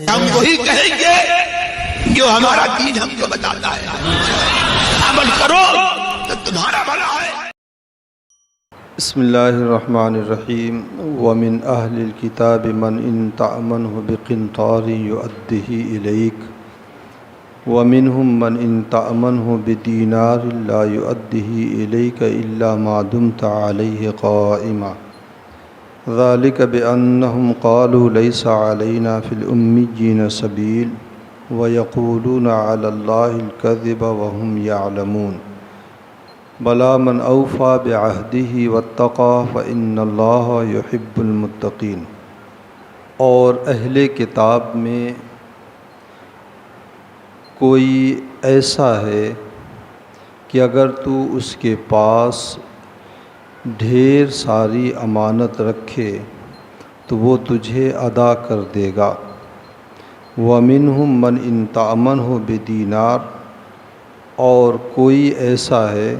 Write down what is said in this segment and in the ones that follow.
ہم وہی کہیں گے جو ہمارا دین ہم کو بتاتا ہے، عمل کرو تو تمہارا بھلا ہے۔ بسم اللہ الرحمن الرحیم ومن اہل الکتاب من ان تأمنه بقنطار يؤده الیک ومنهم من ان تأمنه بدینار لا يؤده الیک الا ما دمت علیہ قائما ذلك بأنهم قالوا ليس علينا في الأميين سبيل ويقولون على الله الكذب وهم يعلمون بلا من اوفى بعهده واتقى فإن الله يحب المتقين۔ اور اہل کتاب میں کوئی ایسا ہے کہ اگر تو اس کے پاس ڈھیر ساری امانت رکھے تو وہ تجھے ادا کر دے گا۔ وَمِنْهُمْ مَنْ إِنْ تَأْمَنْهُ بِدِینار، اور کوئی ایسا ہے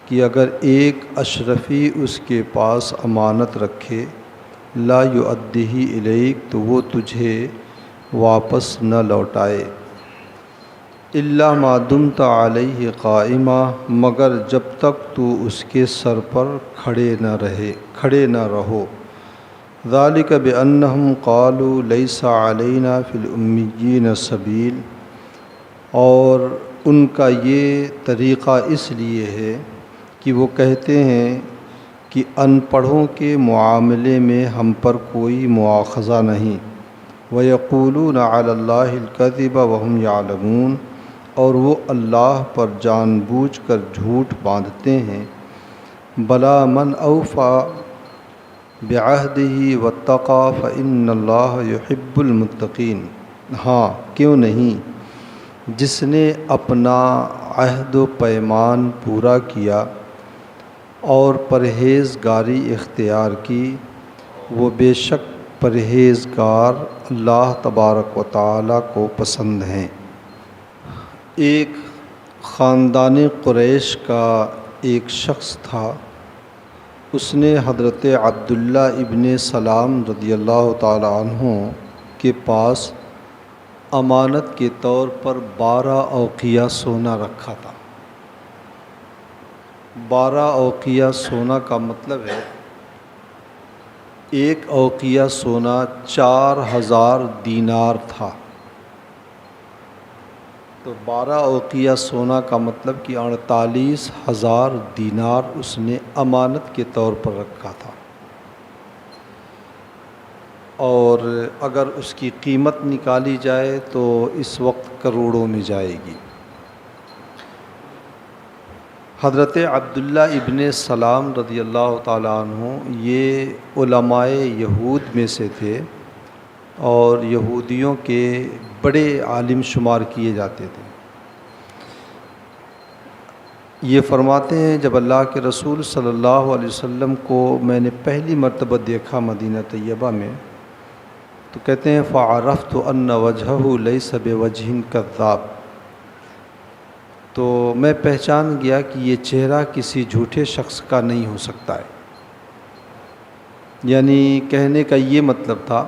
کہ اگر ایک اشرفی اس کے پاس امانت رکھے لا يُؤَدِّهِ إِلَيْكَ، تو وہ تجھے واپس نہ لوٹائے، الا ما دمت علیہ قائما، مگر جب تک تو اس کے سر پر کھڑے نہ رہو۔ ذالک بأنہم قالوا لیس علینا فی الامیین سبیل، اور ان کا یہ طریقہ اس لیے ہے کہ وہ کہتے ہیں کہ ان پڑھوں کے معاملے میں ہم پر کوئی مواخذہ نہیں۔ وَيَقُولُونَ عَلَى اللَّهِ الْكَذِبَ وَهُمْ يَعْلَمُونَ، اور وہ اللہ پر جان بوجھ کر جھوٹ باندھتے ہیں۔ بلا من اوفى بعہدہ واتقى فإن اللہ يحب المتقین، ہاں کیوں نہیں، جس نے اپنا عہد و پیمان پورا کیا اور پرہیزگاری اختیار کی، وہ بے شک پرہیزگار اللہ تبارک و تعالیٰ کو پسند ہیں۔ ایک خاندان قریش کا ایک شخص تھا، اس نے حضرت عبداللہ ابن سلام رضی اللہ تعالی عنہ کے پاس امانت کے طور پر 12 اوقیہ سونا رکھا تھا۔ 12 اوقیہ سونا کا مطلب ہے ایک اوقیہ سونا 4000 دینار تھا، تو 12 اوقیہ سونا کا مطلب کہ 48,000 دینار اس نے امانت کے طور پر رکھا تھا، اور اگر اس کی قیمت نکالی جائے تو اس وقت کروڑوں میں جائے گی۔ حضرت عبداللہ ابن سلام رضی اللہ تعالیٰ عنہ یہ علماء یہود میں سے تھے اور یہودیوں کے بڑے عالم شمار کیے جاتے تھے۔ یہ فرماتے ہیں جب اللہ کے رسول صلی اللہ علیہ وسلم کو میں نے پہلی مرتبہ دیکھا مدینہ طیبہ میں، تو کہتے ہیں فعرفت ان وجہہ لیس بوجہ کذاب، تو میں پہچان گیا کہ یہ چہرہ کسی جھوٹے شخص کا نہیں ہو سکتا ہے۔ یعنی کہنے کا یہ مطلب تھا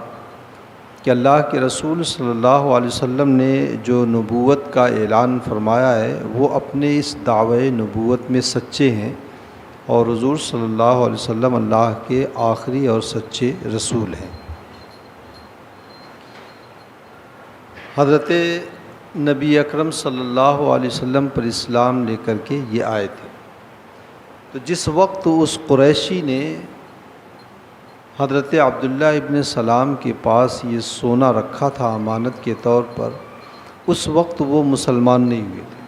کہ اللہ کے رسول صلی اللہ علیہ وسلم نے جو نبوت کا اعلان فرمایا ہے وہ اپنے اس دعوی نبوت میں سچے ہیں، اور حضور صلی اللہ علیہ وسلم اللہ کے آخری اور سچے رسول ہیں۔ حضرت نبی اکرم صلی اللہ علیہ وسلم پر اسلام لے کر کے یہ آئے تھے، تو جس وقت اس قریشی نے حضرت عبداللہ ابن سلام کے پاس یہ سونا رکھا تھا امانت کے طور پر، اس وقت وہ مسلمان نہیں ہوئے تھے۔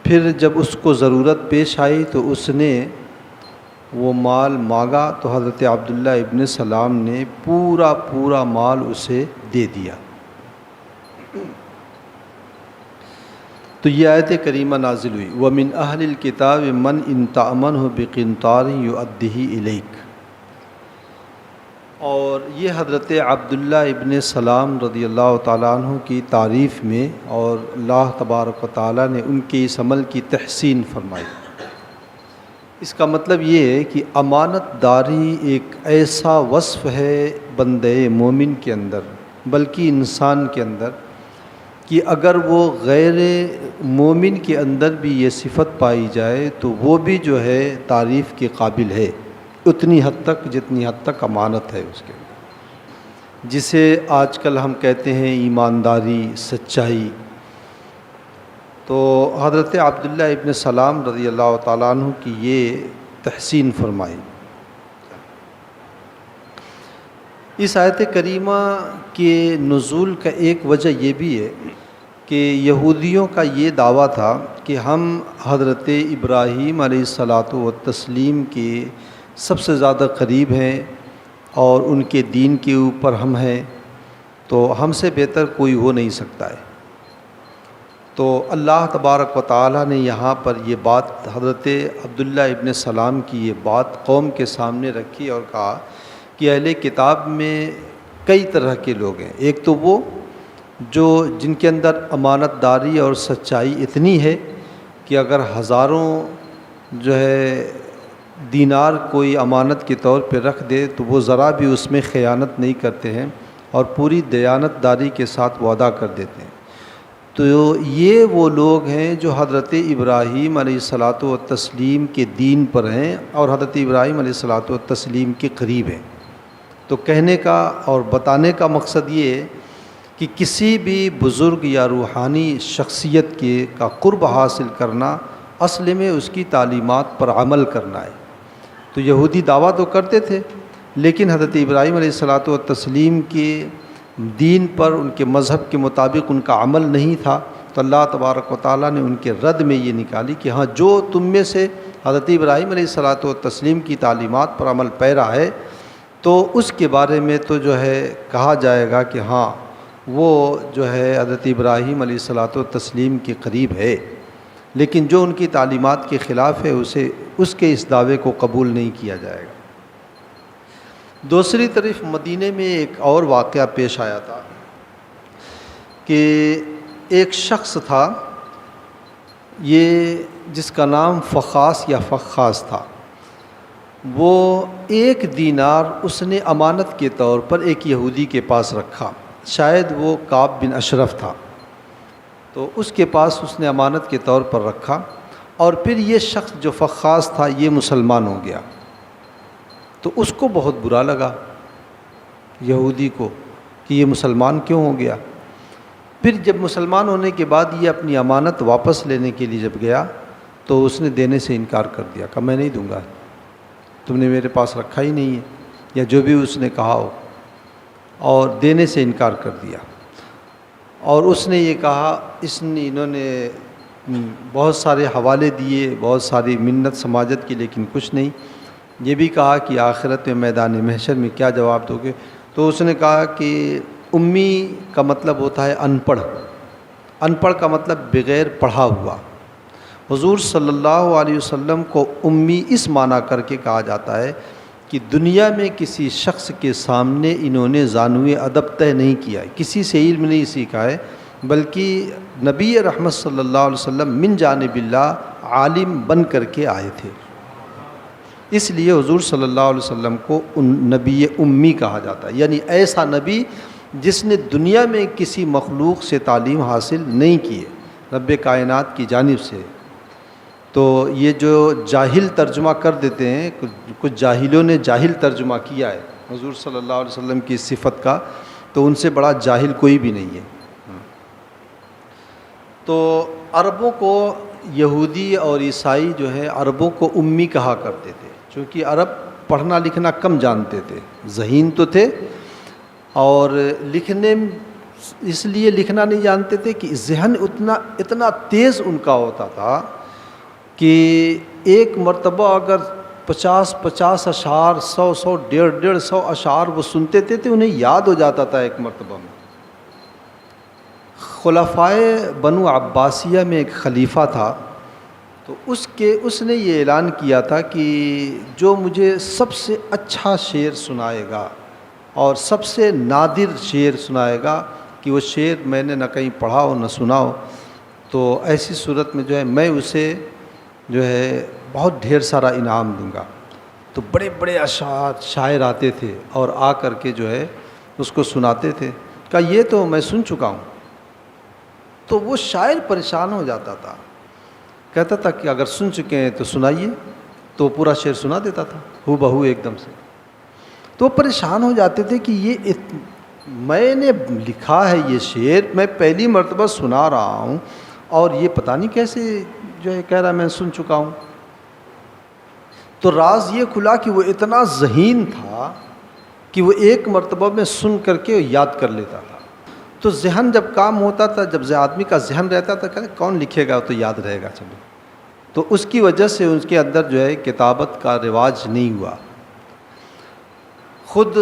پھر جب اس کو ضرورت پیش آئی تو اس نے وہ مال مانگا، تو حضرت عبداللہ ابن سلام نے پورا مال اسے دے دیا۔ تو یہ آیت کریمہ نازل ہوئی وَمِنْ أَهْلِ الْكِتَابِ مَنْ إِنْ تَأْمَنْهُ بِقِنْطَارٍ يُؤَدِّهِ إِلَيْكَ، اور یہ حضرت عبداللہ ابن سلام رضی اللہ تعالیٰ عنہ کی تعریف میں، اور اللہ تبارک و تعالیٰ نے ان کے اس عمل کی تحسین فرمائی۔ اس کا مطلب یہ ہے کہ امانت داری ایک ایسا وصف ہے بندے مومن کے اندر، بلکہ انسان کے اندر، کہ اگر وہ غیر مومن کے اندر بھی یہ صفت پائی جائے تو وہ بھی جو ہے تعریف کے قابل ہے، اتنی حد تک جتنی حد تک امانت ہے اس کے اندر، جسے آج کل ہم کہتے ہیں ایمانداری، سچائی۔ تو حضرت عبداللہ ابن سلام رضی اللہ تعالیٰ عنہ کی یہ تحسین فرمائی۔ اس آیت کریمہ کے نزول کا ایک وجہ یہ بھی ہے کہ یہودیوں کا یہ دعویٰ تھا کہ ہم حضرت ابراہیم علیہ الصلاۃ والتسلیم کے سب سے زیادہ قریب ہیں اور ان کے دین کے اوپر ہم ہیں، تو ہم سے بہتر کوئی ہو نہیں سکتا ہے۔ تو اللہ تبارک و تعالیٰ نے یہاں پر یہ بات، حضرت عبداللہ ابن سلام کی یہ بات قوم کے سامنے رکھی اور کہا کہ اہل کتاب میں کئی طرح کے لوگ ہیں۔ ایک تو وہ جو جن کے اندر امانت داری اور سچائی اتنی ہے کہ اگر ہزاروں جو ہے دینار کوئی امانت کے طور پہ رکھ دے تو وہ ذرا بھی اس میں خیانت نہیں کرتے ہیں اور پوری دیانت داری کے ساتھ وہ ادا کر دیتے ہیں۔ تو یہ وہ لوگ ہیں جو حضرت ابراہیم علیہ الصلاۃ والتسلیم کے دین پر ہیں اور حضرت ابراہیم علیہ الصلاۃ والتسلیم کے قریب ہیں۔ تو کہنے کا اور بتانے کا مقصد یہ ہے کہ کسی بھی بزرگ یا روحانی شخصیت کا قرب حاصل کرنا اصل میں اس کی تعلیمات پر عمل کرنا ہے۔ تو یہودی دعویٰ تو کرتے تھے، لیکن حضرت ابراہیم علیہ الصلاۃ والتسلیم کے دین پر، ان کے مذہب کے مطابق ان کا عمل نہیں تھا، تو اللہ تبارک و تعالیٰ نے ان کے رد میں یہ نکالی کہ ہاں جو تم میں سے حضرت ابراہیم علیہ الصلاۃ والتسلیم کی تعلیمات پر عمل پیرا ہے تو اس کے بارے میں تو جو ہے کہا جائے گا کہ ہاں وہ جو ہے حضرت ابراہیم علیہ الصلاۃ والتسلیم کے قریب ہے، لیکن جو ان کی تعلیمات کے خلاف ہے اس کے اس دعوے کو قبول نہیں کیا جائے گا۔ دوسری طرف مدینے میں ایک اور واقعہ پیش آیا تھا کہ ایک شخص تھا، یہ جس کا نام فخاس یا فخاس تھا، وہ 1 دینار اس نے امانت کے طور پر ایک یہودی کے پاس رکھا، شاید وہ کعب بن اشرف تھا، تو اس کے پاس اس نے امانت کے طور پر رکھا، اور پھر یہ شخص جو فخاس تھا یہ مسلمان ہو گیا، تو اس کو بہت برا لگا یہودی کو کہ یہ مسلمان کیوں ہو گیا۔ پھر جب مسلمان ہونے کے بعد یہ اپنی امانت واپس لینے کے لیے جب گیا تو اس نے دینے سے انکار کر دیا، کہا میں نہیں دوں گا، تم نے میرے پاس رکھا ہی نہیں ہے، یا جو بھی اس نے کہا ہو، اور دینے سے انکار کر دیا۔ اور اس نے یہ کہا، انہوں نے بہت سارے حوالے دیے، بہت ساری منت سماجت کی، لیکن کچھ نہیں۔ یہ بھی کہا کہ آخرت میں میدان محشر میں کیا جواب دو گے؟ تو اس نے کہا کہ امی کا مطلب ہوتا ہے ان پڑھ، ان پڑھ کا مطلب بغیر پڑھا ہوا۔ حضور صلی اللہ علیہ وسلم کو امی اس معنی کر کے کہا جاتا ہے کہ دنیا میں کسی شخص کے سامنے انہوں نے زانوِ ادب طے نہیں کیا ہے، کسی سے علم نہیں سیکھا ہے، بلکہ نبی رحمت صلی اللہ علیہ وسلم من جانب اللہ عالم بن کر کے آئے تھے، اس لیے حضور صلی اللہ علیہ وسلم کو نبی امی کہا جاتا ہے، یعنی ایسا نبی جس نے دنیا میں کسی مخلوق سے تعلیم حاصل نہیں کی ہے، رب کائنات کی جانب سے۔ تو یہ جو جاہل ترجمہ کر دیتے ہیں، کچھ جاہلوں نے جاہل ترجمہ کیا ہے حضور صلی اللہ علیہ وسلم کی صفت کا، تو ان سے بڑا جاہل کوئی بھی نہیں ہے۔ تو عربوں کو، یہودی اور عیسائی جو ہے عربوں کو امی کہا کرتے تھے، چونکہ عرب پڑھنا لکھنا کم جانتے تھے، ذہین تو تھے اور لکھنے اس لیے لکھنا نہیں جانتے تھے کہ ذہن اتنا تیز ان کا ہوتا تھا کہ ایک مرتبہ اگر 50 اشعار، 100 150 اشعار وہ سنتے تھے تو انہیں یاد ہو جاتا تھا ایک مرتبہ میں۔ خلفائے بنو عباسیہ میں ایک خلیفہ تھا، تو اس نے یہ اعلان کیا تھا کہ جو مجھے سب سے اچھا شعر سنائے گا اور سب سے نادر شعر سنائے گا کہ وہ شعر میں نے نہ کہیں پڑھا ہو نہ سنا ہو، تو ایسی صورت میں جو ہے میں اسے جو ہے بہت ڈھیر سارا انعام دوں گا۔ تو بڑے بڑے اشعار شاعر آتے تھے اور آ کر کے جو ہے اس کو سناتے تھے۔ کہا یہ تو میں سن چکا ہوں۔ تو وہ شاعر پریشان ہو جاتا تھا، کہتا تھا کہ اگر سن چکے ہیں تو سنائیے، تو پورا شعر سنا دیتا تھا ہو بہو ایک دم سے۔ تو وہ پریشان ہو جاتے تھے کہ یہ میں نے لکھا ہے یہ شعر، میں پہلی مرتبہ سنا رہا ہوں اور یہ پتہ نہیں کیسے جو ہے کہہ رہا میں سن چکا ہوں۔ تو راز یہ کھلا کہ وہ اتنا ذہین تھا کہ وہ ایک مرتبہ میں سن کر کے یاد کر لیتا تھا۔ تو ذہن جب کام ہوتا تھا، جب آدمی کا ذہن رہتا تھا کہ کون لکھے گا تو یاد رہے گا چلو، تو اس کی وجہ سے اس کے اندر جو ہے کتابت کا رواج نہیں ہوا۔ خود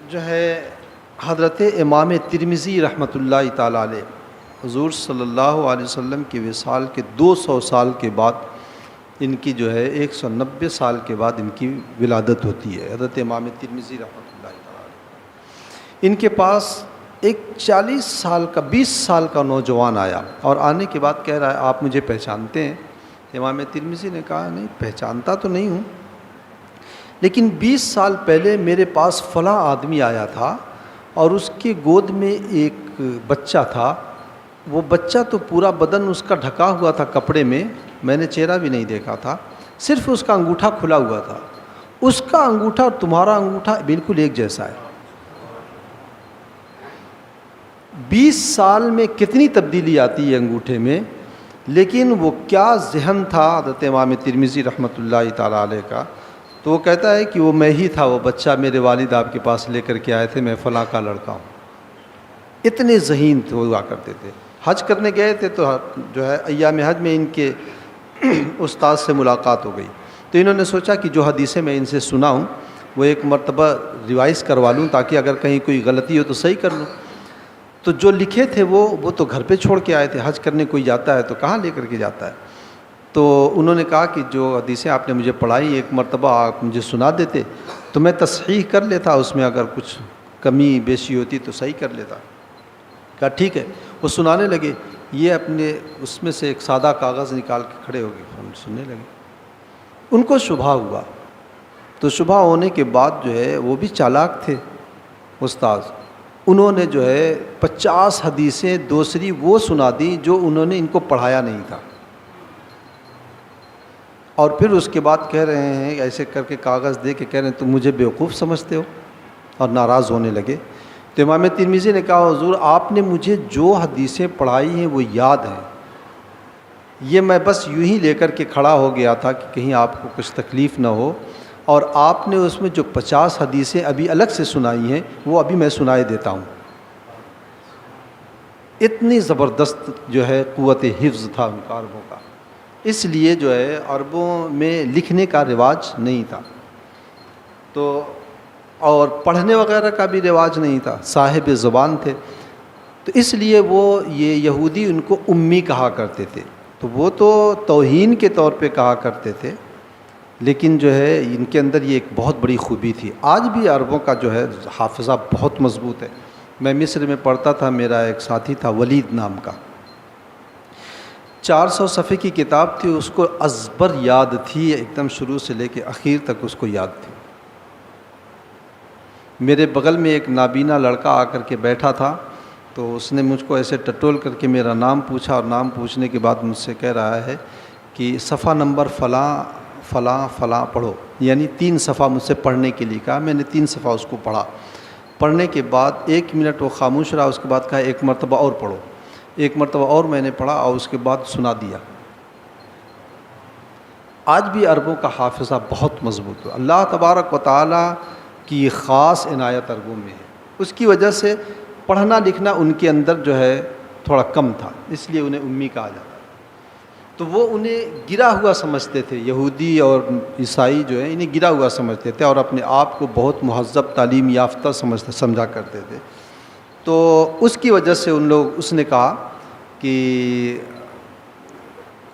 جو ہے حضرت امام ترمذی رحمۃ اللہ تعالیٰ علیہ، حضور صلی اللہ علیہ وسلم کے وصال کے 200 سال کے بعد ان کی جو ہے 190 سال کے بعد ان کی ولادت ہوتی ہے، حضرت امام ترمذی رحمۃ اللہ تعالیٰ علیہ۔ ان کے پاس ایک 40 سال کا 20 سال کا نوجوان آیا اور آنے کے بعد کہہ رہا ہے آپ مجھے پہچانتے ہیں؟ امام ترمذی نے کہا نہیں پہچانتا تو نہیں ہوں، لیکن 20 سال پہلے میرے پاس فلاں آدمی آیا تھا اور اس کی گود میں ایک بچہ تھا، وہ بچہ تو پورا بدن اس کا ڈھکا ہوا تھا کپڑے میں نے چہرہ بھی نہیں دیکھا تھا، صرف اس کا انگوٹھا کھلا ہوا تھا، اس کا انگوٹھا اور تمہارا انگوٹھا بالکل ایک جیسا ہے۔ 20 سال میں کتنی تبدیلی آتی ہے انگوٹھے میں، لیکن وہ کیا ذہن تھا حضرت امام ترمذی رحمۃ اللہ تعالیٰ علیہ کا۔ تو وہ کہتا ہے کہ وہ میں ہی تھا، وہ بچہ میرے والد آپ کے پاس لے کر کے آئے تھے، میں فلاں کا لڑکا ہوں۔ اتنے ذہین ہوا کرتے تھے۔ حج کرنے گئے تھے تو جو ہے ایام حج میں ان کے استاد سے ملاقات ہو گئی، تو انہوں نے سوچا کہ جو حدیثیں میں ان سے سنا ہوں وہ ایک مرتبہ ریوائز کروا لوں تاکہ اگر کہیں کوئی غلطی ہو تو صحیح کر لوں۔ تو جو لکھے تھے وہ تو گھر پہ چھوڑ کے آئے تھے، حج کرنے کوئی جاتا ہے تو کہاں لے کر کے جاتا ہے۔ تو انہوں نے کہا کہ جو حدیثیں آپ نے مجھے پڑھائی ایک مرتبہ آپ مجھے سنا دیتے تو میں تصحیح کر لیتا، اس میں اگر کچھ کمی بیشی ہوتی تو صحیح کر لیتا۔ کہا ٹھیک ہے۔ وہ سنانے لگے، یہ اپنے اس میں سے ایک سادہ کاغذ نکال کے کھڑے ہو گئے، سننے لگے۔ ان کو شبہ ہوا، تو شبہ ہونے کے بعد جو ہے وہ بھی چالاک تھے استاد، انہوں نے جو ہے 50 حدیثیں دوسری وہ سنا دی جو انہوں نے ان کو پڑھایا نہیں تھا، اور پھر اس کے بعد کہہ رہے ہیں ایسے کر کے کاغذ دے کے کہہ رہے ہیں تم مجھے بیوقوف سمجھتے ہو، اور ناراض ہونے لگے۔ تو امام ترمذی نے کہا حضور آپ نے مجھے جو حدیثیں پڑھائی ہیں وہ یاد ہیں، یہ میں بس یوں ہی لے کر کے کھڑا ہو گیا تھا کہ کہیں آپ کو کچھ تکلیف نہ ہو، اور آپ نے اس میں جو 50 حدیثیں ابھی الگ سے سنائی ہیں وہ ابھی میں سنائے دیتا ہوں۔ اتنی زبردست جو ہے قوت حفظ تھا ان کا عربوں کا، اس لیے جو ہے عربوں میں لکھنے کا رواج نہیں تھا، تو اور پڑھنے وغیرہ کا بھی رواج نہیں تھا، صاحب زبان تھے، تو اس لیے وہ یہ یہودی ان کو امی کہا کرتے تھے۔ تو وہ تو توہین کے طور پہ کہا کرتے تھے، لیکن جو ہے ان کے اندر یہ ایک بہت بڑی خوبی تھی۔ آج بھی عربوں کا جو ہے حافظہ بہت مضبوط ہے۔ میں مصر میں پڑھتا تھا، میرا ایک ساتھی تھا ولید نام کا، 400 صفحے کی کتاب تھی، اس کو ازبر یاد تھی، ایک دم شروع سے لے کے اخیر تک اس کو یاد تھی۔ میرے بغل میں ایک نابینا لڑکا آ کر کے بیٹھا تھا، تو اس نے مجھ کو ایسے ٹٹول کر کے میرا نام پوچھا، اور نام پوچھنے کے بعد مجھ سے کہہ رہا ہے کہ صفحہ نمبر فلاں فلاں فلاں پڑھو، یعنی 3 صفحہ مجھ سے پڑھنے کے لیے کہا۔ میں نے 3 صفحہ اس کو پڑھا، پڑھنے کے بعد 1 منٹ وہ خاموش رہا، اس کے بعد کہا ایک مرتبہ اور پڑھو، 1 مرتبہ اور میں نے پڑھا اور اس کے بعد سنا دیا۔ آج بھی عربوں کا حافظہ بہت مضبوط ہے، اللہ تبارک و تعالیٰ کی یہ خاص عنایت عربوں میں ہے، اس کی وجہ سے پڑھنا لکھنا ان کے اندر جو ہے تھوڑا کم تھا، اس لیے انہیں امی کہا جاتا ہے۔ تو وہ انہیں گرا ہوا سمجھتے تھے، یہودی اور عیسائی جو ہیں انہیں گرا ہوا سمجھتے تھے، اور اپنے آپ کو بہت مہذب تعلیم یافتہ سمجھا کرتے تھے۔ تو اس کی وجہ سے اس نے کہا کہ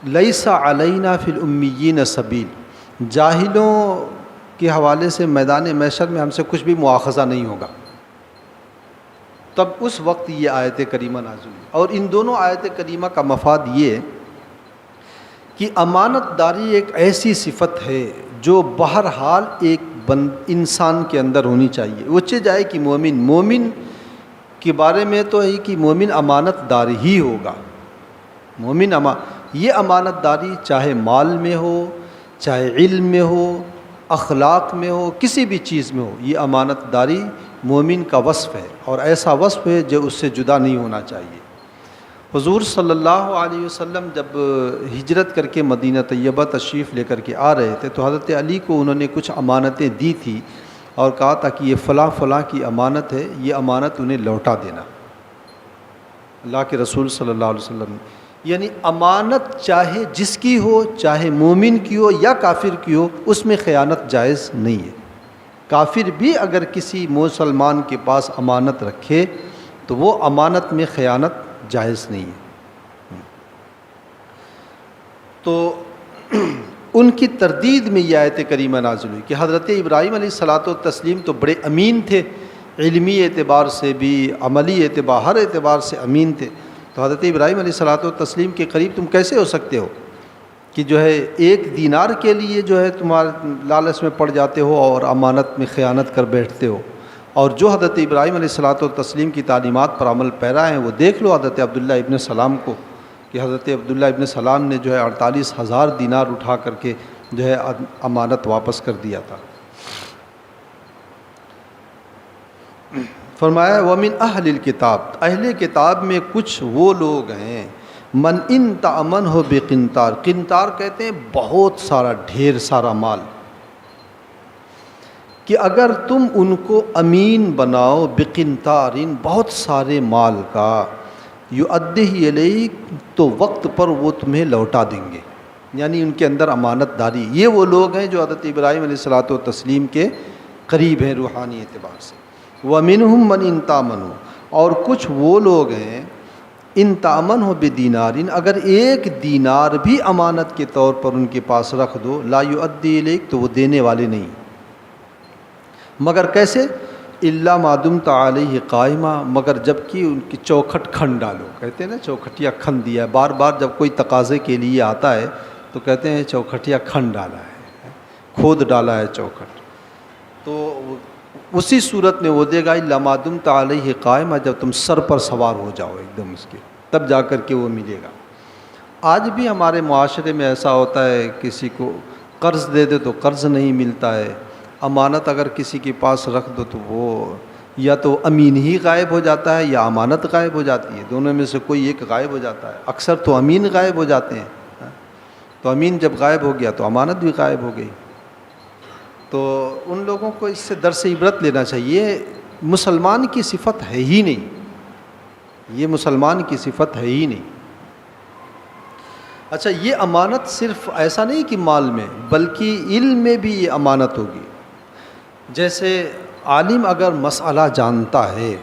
لیس علینا فی الامیین سبیل، جاہلوں کے حوالے سے میدان محشر میں ہم سے کچھ بھی مواخذہ نہیں ہوگا۔ تب اس وقت یہ آیت کریمہ نازل ہوئی، اور ان دونوں آیت کریمہ کا مفاد یہ ہے کہ امانت داری ایک ایسی صفت ہے جو بہرحال ایک انسان کے اندر ہونی چاہیے. وچے جائے کہ مومن کے بارے میں تو ہے کہ مومن امانت دار ہی ہوگا. یہ امانت داری چاہے مال میں ہو، چاہے علم میں ہو، اخلاق میں ہو، کسی بھی چیز میں ہو، یہ امانت داری مومن کا وصف ہے، اور ایسا وصف ہے جو اس سے جدا نہیں ہونا چاہیے. حضور صلی اللہ علیہ وسلم جب ہجرت کر کے مدینہ طیبہ تشریف لے کر کے آ رہے تھے تو حضرت علی کو انہوں نے کچھ امانتیں دی تھی اور کہا تھا کہ یہ فلاں فلاں کی امانت ہے، یہ امانت انہیں لوٹا دینا. اللہ کے رسول صلی اللہ علیہ وسلم یعنی امانت چاہے جس کی ہو، چاہے مومن کی ہو یا کافر کی ہو، اس میں خیانت جائز نہیں ہے. کافر بھی اگر کسی مسلمان کے پاس امانت رکھے تو وہ امانت میں خیانت جائز نہیں ہے. تو ان کی تردید میں یہ آیت کریمہ نازل ہوئی کہ حضرت ابراہیم علیہ الصلاۃ والتسلیم تو بڑے امین تھے، علمی اعتبار سے بھی، عملی اعتبار، ہر اعتبار سے امین تھے. تو حضرت ابراہیم علیہ الصلاۃ والتسلیم کے قریب تم کیسے ہو سکتے ہو کہ جو ہے 1 دینار کے لیے جو ہے تمہارے لالچ میں پڑ جاتے ہو اور امانت میں خیانت کر بیٹھتے ہو. اور جو حضرت ابراہیم علیہ الصلاۃ والتسلیم کی تعلیمات پر عمل پیرا ہیں وہ دیکھ لو حضرت عبداللہ ابن سلام کو، کہ حضرت عبداللہ ابن سلام نے جو ہے 48,000 دینار اٹھا کر کے جو ہے امانت واپس کر دیا تھا. فرمایا وَمِنْ أَهْلِ الْكِتَابِ، اہل کتاب میں کچھ وہ لوگ ہیں من ان تأمنہ بقنطار، قنطار کہتے ہیں بہت سارا، ڈھیر سارا مال، کہ اگر تم ان کو امین بناؤ بقنطارن، بہت سارے مال کا، یؤدہ الیک، تو وقت پر وہ تمہیں لوٹا دیں گے. یعنی ان کے اندر امانت داری. یہ وہ لوگ ہیں جو حضرت ابراہیم علیہ الصلاۃ والتسلیم کے قریب ہیں روحانی اعتبار سے. وَمِنْهُمْ مَنْ إِنْ تَأْمَنُوا، اور کچھ وہ لوگ ہیں ان تأمنہ بدینارن، اگر 1 دینار بھی امانت کے طور پر ان کے پاس رکھ دو، لا یؤدی الیک، تو وہ دینے والے نہیں. مگر کیسے؟ الا ما دمت علیہ قائمہ، مگر جب کہ ان کی چوکھٹ کھن ڈالو. کہتے ہیں نا چوکھٹیا کھن دیا ہے. بار بار جب کوئی تقاضے کے لیے آتا ہے تو کہتے ہیں چوکھٹیا کھن ڈالا ہے، کھود ڈالا ہے چوکھٹ. تو اسی صورت میں وہ دے گا الا ما دمت علیہ قائمہ، جب تم سر پر سوار ہو جاؤ ایک دم اس کے، تب جا کر کے وہ ملے گا. آج بھی ہمارے معاشرے میں ایسا ہوتا ہے، کسی کو قرض دے دے تو قرض نہیں ملتا ہے. امانت اگر کسی کے پاس رکھ دو تو وہ یا تو امین ہی غائب ہو جاتا ہے یا امانت غائب ہو جاتی ہے. دونوں میں سے کوئی ایک غائب ہو جاتا ہے. اکثر تو امین غائب ہو جاتے ہیں. تو امین جب غائب ہو گیا تو امانت بھی غائب ہو گئی. تو ان لوگوں کو اس سے درس عبرت لینا چاہیے. مسلمان کی صفت ہے ہی نہیں، یہ مسلمان کی صفت ہے ہی نہیں. اچھا، یہ امانت صرف ایسا نہیں کہ مال میں، بلکہ علم میں بھی یہ امانت ہوگی. جیسے عالم اگر مسئلہ جانتا ہے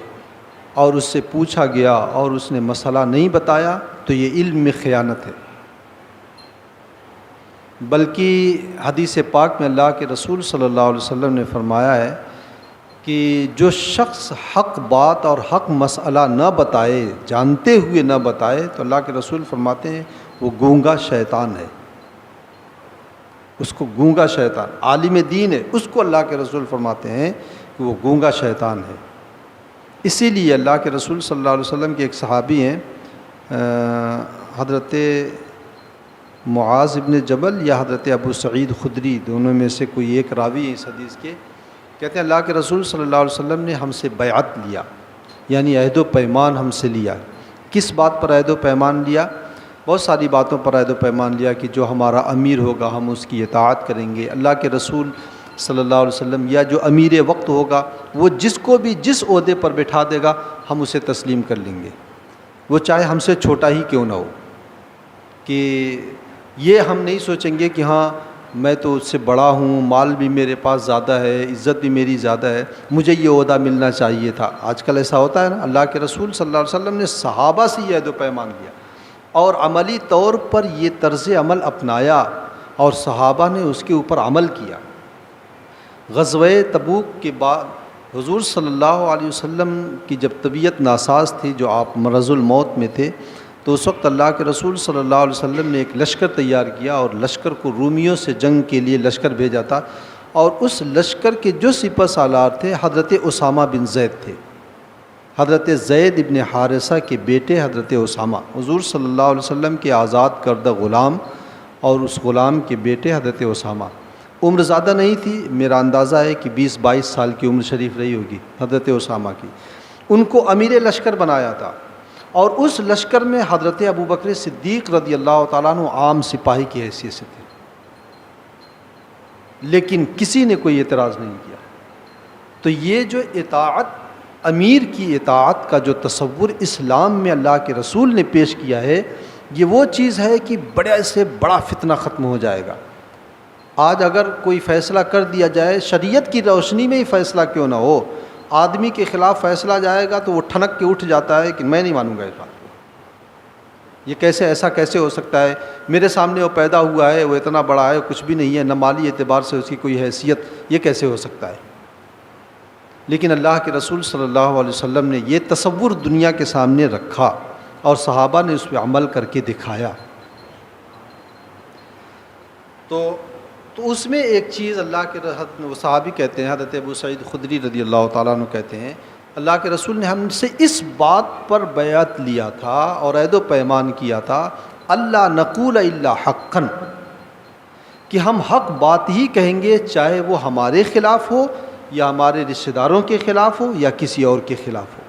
اور اس سے پوچھا گیا اور اس نے مسئلہ نہیں بتایا تو یہ علم میں خیانت ہے. بلکہ حدیث پاک میں اللہ کے رسول صلی اللہ علیہ وسلم نے فرمایا ہے کہ جو شخص حق بات اور حق مسئلہ نہ بتائے، جانتے ہوئے نہ بتائے، تو اللہ کے رسول فرماتے ہیں وہ گونگا شیطان ہے. اس کو گونگا شیطان، عالم دین ہے، اس کو اللہ کے رسول فرماتے ہیں کہ وہ گونگا شیطان ہے. اسی لیے اللہ کے رسول صلی اللہ علیہ وسلم کے ایک صحابی ہیں، حضرت معاذ ابن جبل یا حضرت ابو سعید خدری، دونوں میں سے کوئی ایک راوی ہے اس حدیث کے. کہتے ہیں اللہ کے رسول صلی اللہ علیہ وسلم نے ہم سے بیعت لیا، یعنی عہد و پیمان ہم سے لیا. کس بات پر عہد و پیمان لیا؟ بہت ساری باتوں پر عہد و پیمان لیا کہ جو ہمارا امیر ہوگا ہم اس کی اطاعت کریں گے. اللہ کے رسول صلی اللہ علیہ وسلم یا جو امیر وقت ہوگا وہ جس کو بھی جس عہدے پر بٹھا دے گا ہم اسے تسلیم کر لیں گے، وہ چاہے ہم سے چھوٹا ہی کیوں نہ ہو. کہ یہ ہم نہیں سوچیں گے کہ ہاں میں تو اس سے بڑا ہوں، مال بھی میرے پاس زیادہ ہے، عزت بھی میری زیادہ ہے، مجھے یہ عہدہ ملنا چاہیے تھا. آج کل ایسا ہوتا ہے نا. اللہ کے رسول صلی اللہ علیہ وسلم نے صحابہ سے یہ عہد و پیمان لیا اور عملی طور پر یہ طرز عمل اپنایا اور صحابہ نے اس کے اوپر عمل کیا. غزوہ تبوک کے بعد حضور صلی اللہ علیہ وسلم کی جب طبیعت ناساز تھی، جو آپ مرض الموت میں تھے، تو اس وقت اللہ کے رسول صلی اللہ علیہ وسلم نے ایک لشکر تیار کیا اور لشکر کو رومیوں سے جنگ کے لیے لشکر بھیجا تھا، اور اس لشکر کے جو سپہ سالار تھے حضرت اسامہ بن زید تھے، حضرت زید ابن حارثہ کے بیٹے حضرت اسامہ، حضور صلی اللہ علیہ وسلم کے آزاد کردہ غلام، اور اس غلام کے بیٹے حضرت اسامہ۔ عمر زیادہ نہیں تھی، میرا اندازہ ہے کہ 20-22 سال کی عمر شریف رہی ہوگی حضرت اسامہ کی۔ ان کو امیر لشکر بنایا تھا، اور اس لشکر میں حضرت ابوبکر صدیق رضی اللہ تعالیٰ عنہ عام سپاہی کی حیثیت سے تھے، لیکن کسی نے کوئی اعتراض نہیں کیا۔ تو یہ جو اطاعت، امیر کی اطاعت کا جو تصور اسلام میں اللہ کے رسول نے پیش کیا ہے، یہ وہ چیز ہے کہ بڑے سے بڑا فتنہ ختم ہو جائے گا۔ آج اگر کوئی فیصلہ کر دیا جائے، شریعت کی روشنی میں ہی فیصلہ کیوں نہ ہو، آدمی کے خلاف فیصلہ جائے گا تو وہ ٹھنک کے اٹھ جاتا ہے کہ میں نہیں مانوں گا اس بات کو، یہ کیسے، ایسا کیسے ہو سکتا ہے، میرے سامنے وہ پیدا ہوا ہے، وہ اتنا بڑا ہے، کچھ بھی نہیں ہے، نہ مالی اعتبار سے اس کی کوئی حیثیت، یہ کیسے ہو سکتا ہے۔ لیکن اللہ کے رسول صلی اللہ علیہ وسلم نے یہ تصور دنیا کے سامنے رکھا، اور صحابہ نے اس پہ عمل کر کے دکھایا۔ تو اس میں ایک چیز اللہ کے وہ صحابی کہتے ہیں، حضرت ابو سعید خدری رضی اللہ تعالیٰ عنہ کہتے ہیں، اللہ کے رسول نے ہم سے اس بات پر بیعت لیا تھا اور عہد و پیمان کیا تھا، اللہ نقول الا حقا، کہ ہم حق بات ہی کہیں گے، چاہے وہ ہمارے خلاف ہو یا ہمارے رشتہ داروں کے خلاف ہو یا کسی اور کے خلاف ہو،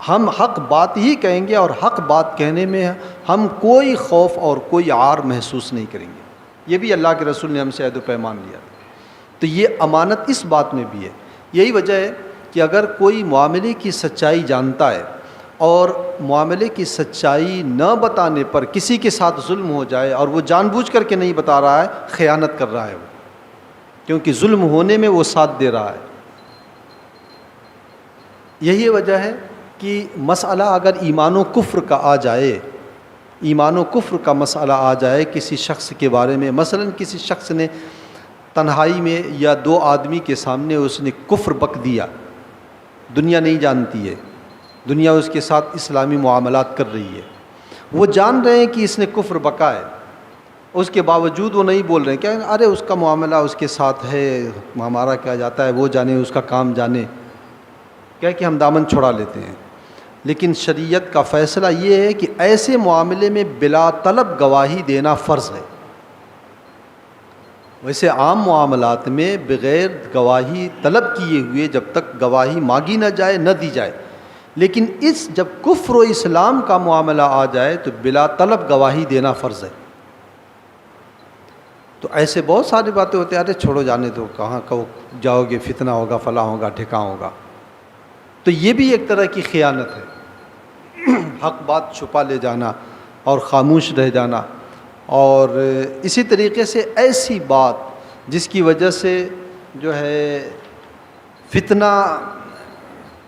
ہم حق بات ہی کہیں گے، اور حق بات کہنے میں ہم کوئی خوف اور کوئی عار محسوس نہیں کریں گے۔ یہ بھی اللہ کے رسول نے ہم سے عہد و پیمان لیا تھا۔ تو یہ امانت اس بات میں بھی ہے۔ یہی وجہ ہے کہ اگر کوئی معاملے کی سچائی جانتا ہے اور معاملے کی سچائی نہ بتانے پر کسی کے ساتھ ظلم ہو جائے، اور وہ جان بوجھ کر کے نہیں بتا رہا ہے، خیانت کر رہا ہے وہ، کیونکہ ظلم ہونے میں وہ ساتھ دے رہا ہے۔ یہی وجہ ہے کہ مسئلہ اگر ایمان و کفر کا آ جائے، ایمان و کفر کا مسئلہ آ جائے کسی شخص کے بارے میں، مثلا کسی شخص نے تنہائی میں یا دو آدمی کے سامنے اس نے کفر بک دیا، دنیا نہیں جانتی ہے، دنیا اس کے ساتھ اسلامی معاملات کر رہی ہے، وہ جان رہے ہیں کہ اس نے کفر بکا ہے، اس کے باوجود وہ نہیں بول رہے ہیں، کیا ارے اس کا معاملہ اس کے ساتھ ہے، ہمارا کیا جاتا ہے، وہ جانے، اس کا کام جانے، کیا کہ ہم دامن چھڑا لیتے ہیں۔ لیکن شریعت کا فیصلہ یہ ہے کہ ایسے معاملے میں بلا طلب گواہی دینا فرض ہے۔ ویسے عام معاملات میں بغیر گواہی طلب کیے ہوئے جب تک گواہی مانگی نہ جائے نہ دی جائے، لیکن جب کفر و اسلام کا معاملہ آ جائے تو بلا طلب گواہی دینا فرض ہے۔ تو ایسے بہت ساری باتیں ہوتی ہیں، ارے چھوڑو جانے دو، کہاں جاؤ گے، فتنہ ہوگا، فلاں ہوگا، ٹھکاں ہوگا۔ تو یہ بھی ایک طرح کی خیانت ہے، حق بات چھپا لے جانا اور خاموش رہ جانا۔ اور اسی طریقے سے ایسی بات جس کی وجہ سے جو ہے فتنہ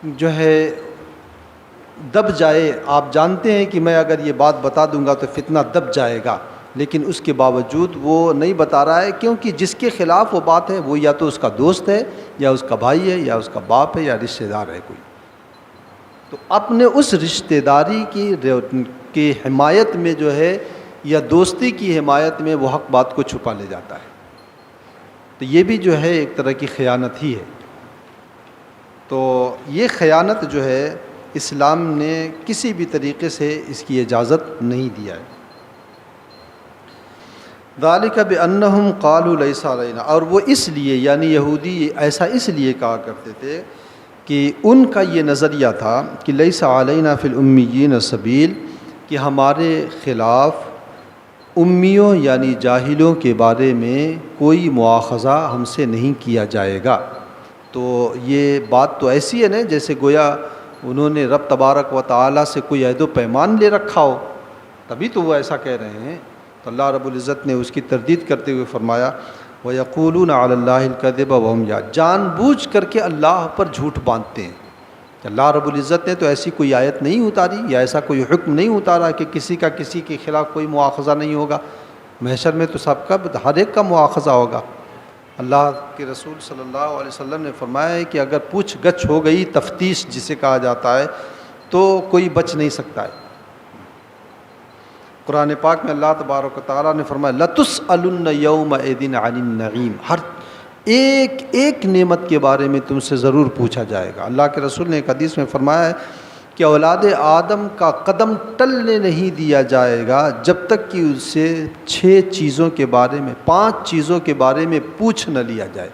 جو ہے دب جائے، آپ جانتے ہیں کہ میں اگر یہ بات بتا دوں گا تو فتنہ دب جائے گا، لیکن اس کے باوجود وہ نہیں بتا رہا ہے، کیونکہ جس کے خلاف وہ بات ہے وہ یا تو اس کا دوست ہے یا اس کا بھائی ہے یا اس کا باپ ہے یا رشتہ دار ہے کوئی، تو اپنے اس رشتہ داری کی حمایت میں جو ہے یا دوستی کی حمایت میں وہ حق بات کو چھپا لے جاتا ہے۔ تو یہ بھی جو ہے ایک طرح کی خیانت ہی ہے۔ تو یہ خیانت جو ہے اسلام نے کسی بھی طریقے سے اس کی اجازت نہیں دیا ہے۔ ذالک بأنہم قالوا لیس علینا، اور وہ اس لیے یعنی یہودی ایسا اس لیے کہا کرتے تھے کہ ان کا یہ نظریہ تھا کہ لیس علینا فی الامیین سبیل، کہ ہمارے خلاف امیوں یعنی جاہلوں کے بارے میں کوئی مواخذہ ہم سے نہیں کیا جائے گا۔ تو یہ بات تو ایسی ہے نا جیسے گویا انہوں نے رب تبارک و تعالیٰ سے کوئی عہد و پیمان لے رکھا ہو، تبھی تو وہ ایسا کہہ رہے ہیں۔ تو اللہ رب العزت نے اس کی تردید کرتے ہوئے فرمایا وَيَقُولُونَ عَلَى اللَّهِ الْكَذِبَ وَهُمْ يَعْلَمُونَ، جان بوجھ کر کے اللہ پر جھوٹ باندھتے ہیں۔ اللہ رب العزت نے تو ایسی کوئی آیت نہیں اتاری یا ایسا کوئی حکم نہیں اتارا کہ کسی کا کسی کے خلاف کوئی مواخذہ نہیں ہوگا، محشر میں تو سب کا ہر ایک کا مواخذہ ہوگا۔ اللہ کے رسول صلی اللہ علیہ وسلم نے فرمایا ہے کہ اگر پوچھ گچھ ہو گئی، تفتیش جسے کہا جاتا ہے، تو کوئی بچ نہیں سکتا ہے۔ قرآن پاک میں اللہ تبارک و تعالیٰ نے فرمایا لَتُسْأَلُنَّ يَوْمَئِذٍ عَنِ النَّعِيمِ، ہر ایک ایک نعمت کے بارے میں تم سے ضرور پوچھا جائے گا۔ اللہ کے رسول نے ایک حدیث میں فرمایا ہے کہ اولاد آدم کا قدم ٹلنے نہیں دیا جائے گا جب تک کہ اس سے 6 چیزوں کے بارے میں 5 چیزوں کے بارے میں پوچھ نہ لیا جائے۔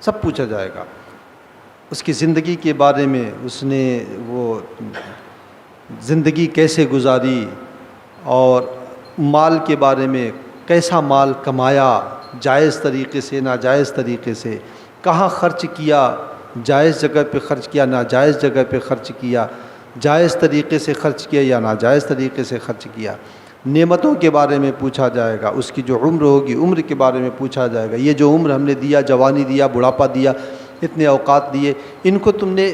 سب پوچھا جائے گا، اس کی زندگی کے بارے میں، اس نے وہ زندگی کیسے گزاری، اور مال کے بارے میں، کیسا مال کمایا، جائز طریقے سے ناجائز طریقے سے، کہاں خرچ کیا، جائز جگہ پہ خرچ کیا ناجائز جگہ پہ خرچ کیا، جائز طریقے سے خرچ کیا یا ناجائز طریقے سے خرچ کیا۔ نعمتوں کے بارے میں پوچھا جائے گا، اس کی جو عمر ہوگی عمر کے بارے میں پوچھا جائے گا، یہ جو عمر ہم نے دیا، جوانی دیا، بڑھاپا دیا، اتنے اوقات دیے، ان کو تم نے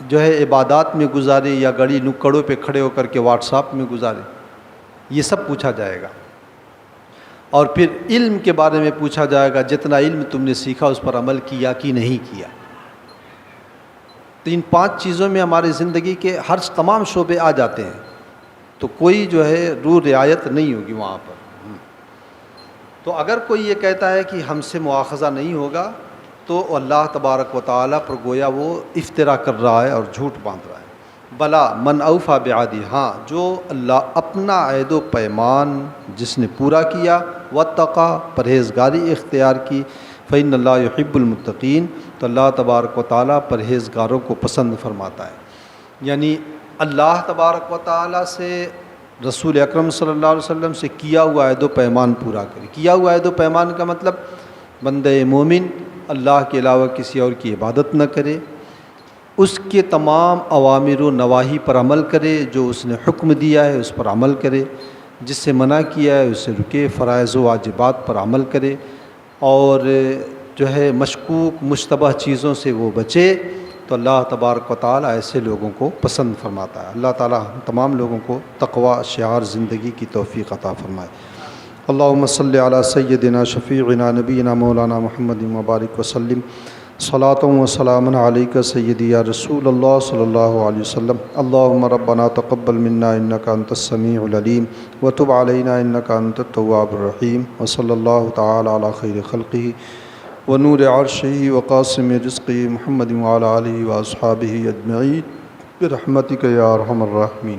جو ہے عبادات میں گزارے یا گڑی نکڑوں پہ کھڑے ہو کر کے واٹس ایپ میں گزارے، یہ سب پوچھا جائے گا۔ اور پھر علم کے بارے میں پوچھا جائے گا، جتنا علم تم نے سیکھا اس پر عمل کیا کہ نہیں کیا۔ تو ان 5 چیزوں میں ہماری زندگی کے تمام شعبے آ جاتے ہیں، تو کوئی جو ہے رعایت نہیں ہوگی وہاں پر۔ تو اگر کوئی یہ کہتا ہے کہ ہم سے مواخذہ نہیں ہوگا تو اللہ تبارک و تعالیٰ پر گویا وہ افترا کر رہا ہے اور جھوٹ باندھ رہا ہے۔ بلا من اوفا بعہدہ، ہاں جو اللہ اپنا عہد و پیمان جس نے پورا کیا، واتقی پرہیزگاری اختیار کی، فإن اللہ یحب المتقین، تو اللہ تبارک و تعالیٰ پرہیزگاروں کو پسند فرماتا ہے۔ یعنی اللہ تبارک و تعالیٰ سے رسول اکرم صلی اللہ علیہ وسلم سے کیا ہوا عہد و پیمان پورا کرے۔ کیا ہوا عہد و پیمان کا مطلب بندہ مومن اللہ کے علاوہ کسی اور کی عبادت نہ کرے، اس کے تمام اوامر و نواہی پر عمل کرے، جو اس نے حکم دیا ہے اس پر عمل کرے، جس سے منع کیا ہے اس سے رکے، فرائض و واجبات پر عمل کرے، اور جو ہے مشکوک مشتبہ چیزوں سے وہ بچے، تو اللہ تبارک و تعالیٰ ایسے لوگوں کو پسند فرماتا ہے۔ اللہ تعالیٰ ہم تمام لوگوں کو تقوی شعار زندگی کی توفیق عطا فرمائے۔ اللہم صلی علی سیدنا شفیعنا نبینا مولانا محمد مبارک وسلم، صلاۃ و سلام علیک سیدی یا رسول اللہ صلی اللہ علیہ وسلم۔ اللہم ربنا تقبل منا انک انت السمیع العلیم وتب علینا انک انت التواب الرحیم، وصلی اللہ تعالی علی خیر خلقہ ونور عرشہ وقاسم رزقہ محمد وعلی آلہ واصحابہ اجمعین برحمتک یا ارحم الراحمین۔